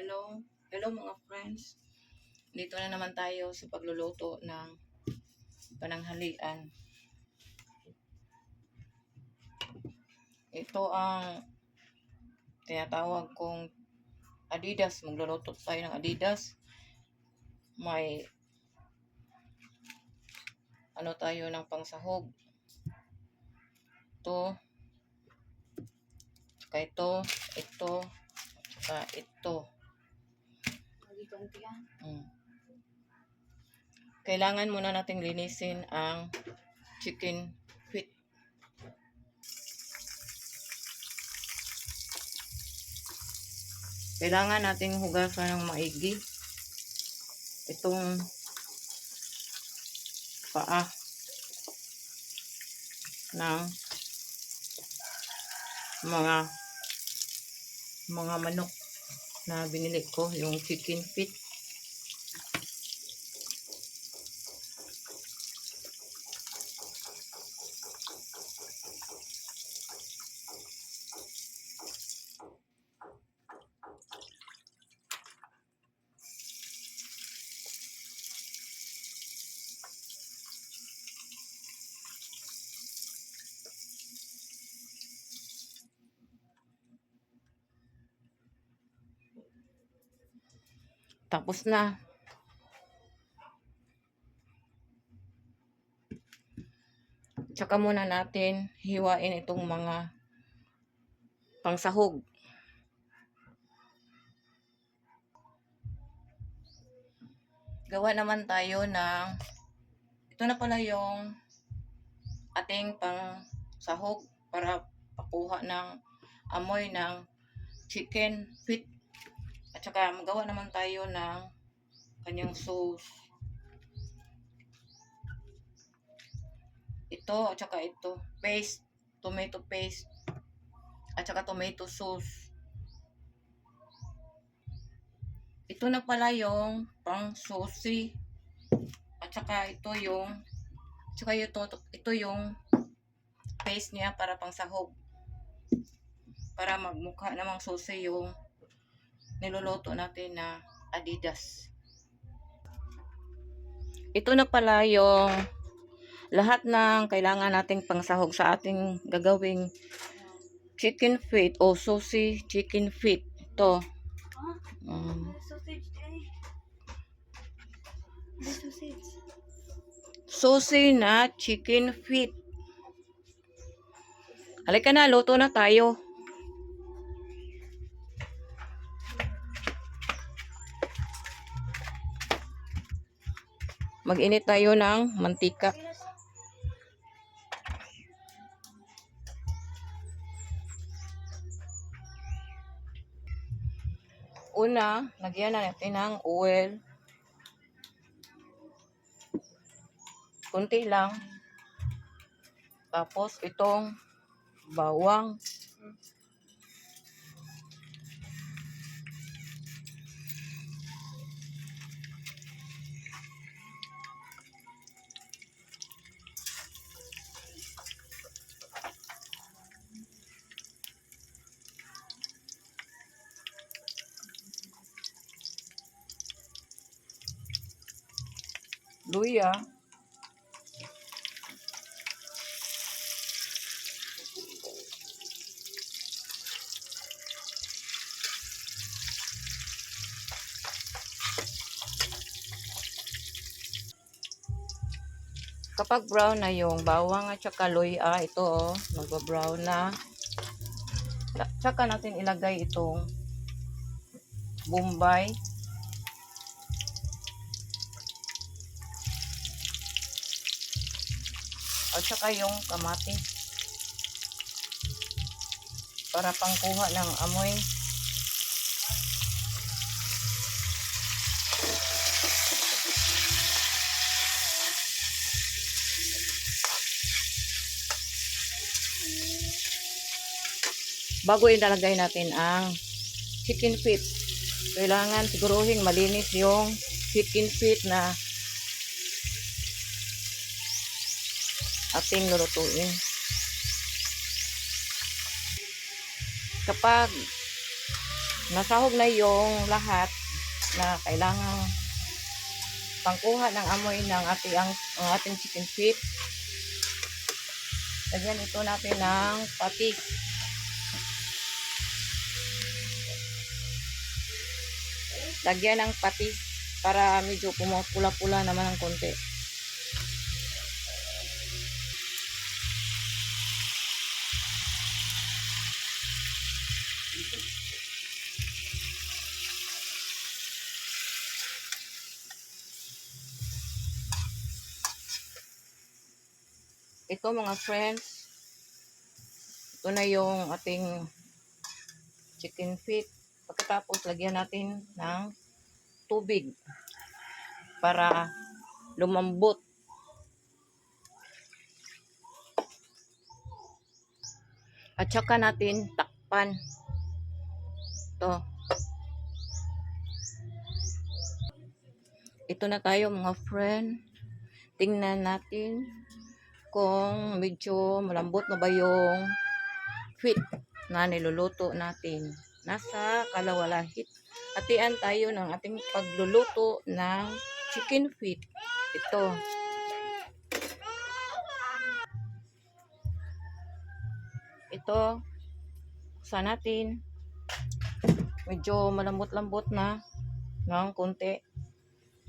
Hello mga friends. Dito na naman tayo sa pagluluto ng pananghalian. Ito ang tinatawag kong Adidas. Magluluto tayo ng Adidas. May tayo ng pangsahog. Ito, saka ito, saka ito. Kailangan muna nating linisin ang chicken feet. Kailangan nating hugasan ng maigi itong paa ng mga manok na binili ko, yung chicken feet. Tapos na. Tsaka muna natin hiwain itong mga pangsahog. Gawa naman tayo ng, ito na pala yung ating pangsahog para pakuha ng amoy ng chicken feet. At saka magawa naman tayo ng kanyang sauce. Ito at saka ito, paste, tomato paste at saka tomato sauce. Ito na pala yung pang saucy. At saka ito yung paste niya para pang sahog. Para magmukha namang saucy yung niluluto natin na Adidas. Ito na pala yung lahat ng kailangan nating pangsahog sa ating gagawing chicken feet o saucy chicken feet. Ito. Saucy na chicken feet. Halika na, luto na tayo. Mag-init tayo ng mantika. Una, lagyan na natin ng oil. Kunti lang. Tapos itong bawang. Luya. Kapag brown na yung bawang at saka luya, ito nagba-brown na. Tsaka natin ilagay itong bombay. At saka yung kamatis. Para pangkuha ng amoy. Bago ilalagay natin ang chicken feet, kailangan siguruhin malinis yung chicken feet na ating lulutuin. Kapag nasahog na yung lahat na kailangan pangkuha ng amoy ng ating chicken feet. Lagyan ito natin ng patis. Lagyan ng patis para medyo pumapula-pula naman ng konti. Ito mga friends, ito na yung ating chicken feet. Pagkatapos lagyan natin ng tubig para lumambot. At saka natin takpan. Ito. Ito na tayo mga friend. Tingnan natin kung medyo malambot na ba yung feet na niluluto natin. Nasa kalawalahit. Hatian tayo ng ating pagluluto ng chicken feet. Ito. Ito. Buksan natin. Medyo malambot-lambot na ng konti.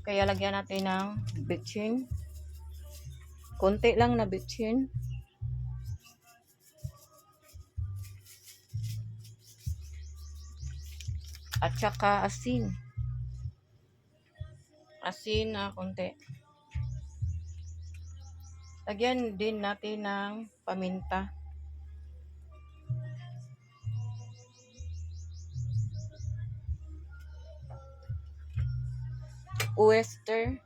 Kaya lagyan natin ng bitchin. Konti lang na bitchin. At saka asin. Asin na konti. Lagyan din natin ng paminta. Oyster.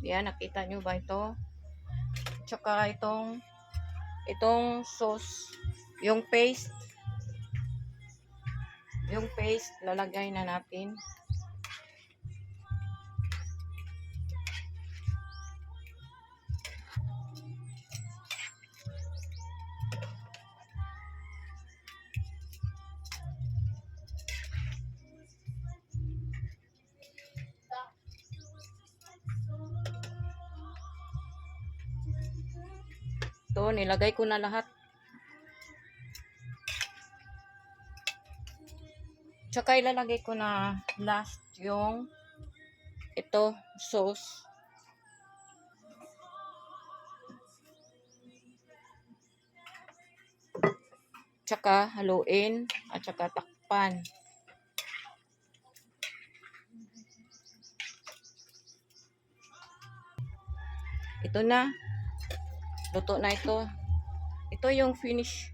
Yan, nakita nyo ba ito? Tsaka itong sauce, yung paste, lalagay na natin. Ito, nilagay ko na lahat. Tsaka ilalagay ko na last yung ito, sauce. Tsaka haluin at tsaka takpan. Ito na. Luto na ito. Ito yung finish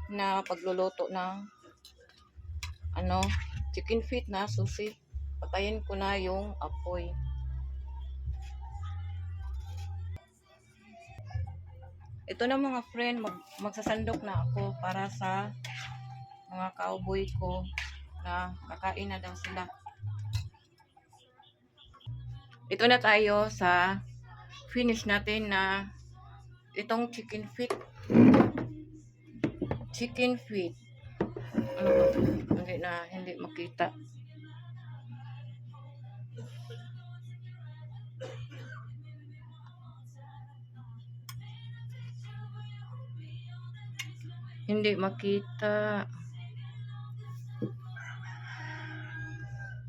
na pagluluto ng chicken feet na sushi. Patayin ko na yung apoy. Ito na mga friend, magsasandok na ako para sa mga cowboy ko na kakain na daw sila. Ito na tayo sa finish natin na itong chicken feet. Chicken feet. Ano ba? Hindi makita. Hindi makita.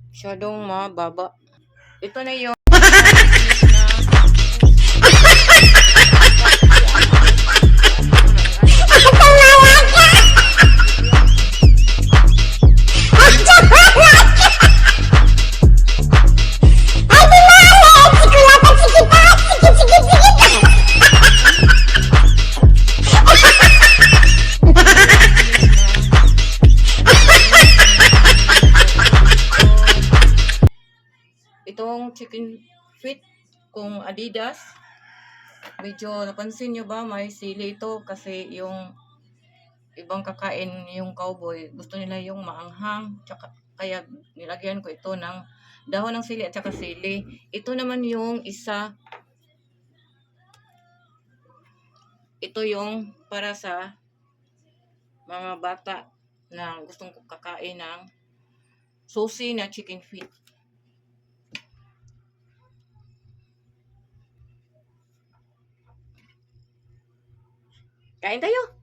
Masyadong mababa. Ito na yung chicken feet kung Adidas. Medyo napansin nyo ba may sili ito kasi yung ibang kakain yung cowboy gusto nila yung maanghang, tsaka, kaya nilagyan ko ito ng dahon ng sili at saka sili. Ito naman yung isa, ito yung para sa mga bata na gustong kakain ng saucy na chicken feet. Kain tayo!